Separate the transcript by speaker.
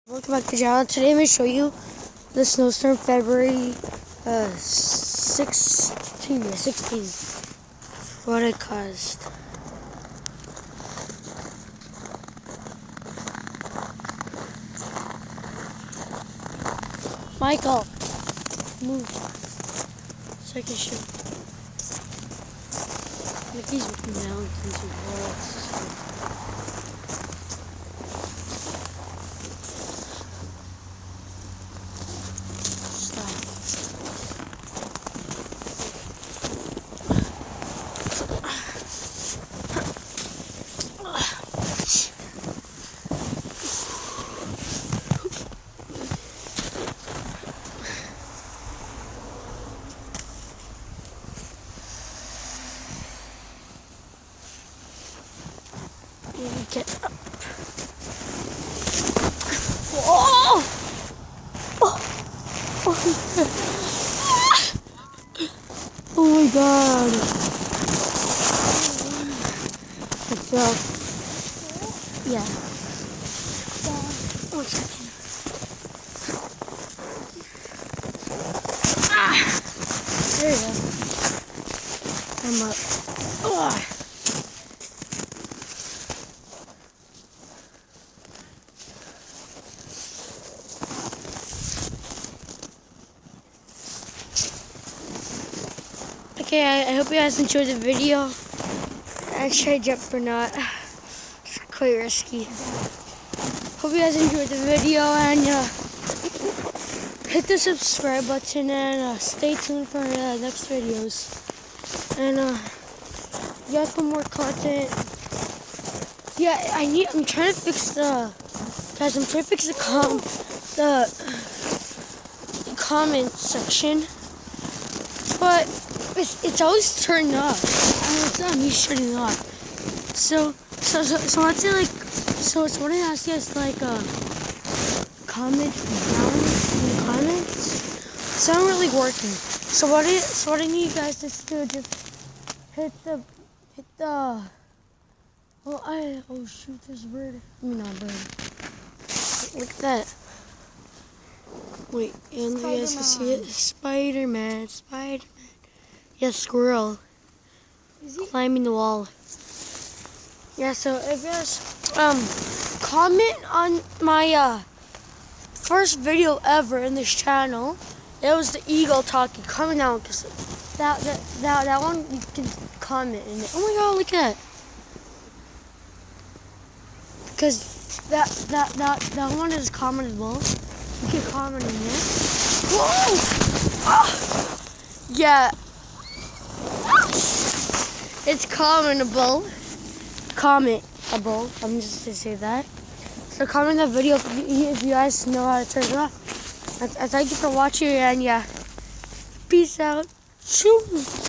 Speaker 1: Welcome back to the channel. Today I'm going to show you the snowstorm February 16th. What it caused. Michael, move so I can show. Like he's looking down into walls. Get up. Whoa! Oh my god. So, yeah. One second. There you go. I'm up. Okay, I hope you guys enjoyed the video. Should I jump or not? It's quite risky. Hope you guys enjoyed the video and hit the subscribe button and stay tuned for next videos. And you guys want more content? Yeah, I'm trying to fix the comment section, but it's always turned off. It's not me shutting it off. So let's say so what I ask you guys comment down in the comments. It's not really working. So what I need you guys to do, just hit the oh shoot, there's a bird. I mean not a bird. Look at that. Wait, and you guys can see it. Spider-Man. Yes, squirrel. Is he climbing the wall? Yeah, so if you guys comment on my first video ever in this channel, it was the eagle talking. Comment down because that one you can comment in it. Oh my god, look at that! Because that one is commentable. You can comment in it. Whoa! Oh! Yeah. It's commentable. I'm just to say that. So comment the video if you guys know how to turn it off. I thank you for watching and yeah. Peace out. Shoo.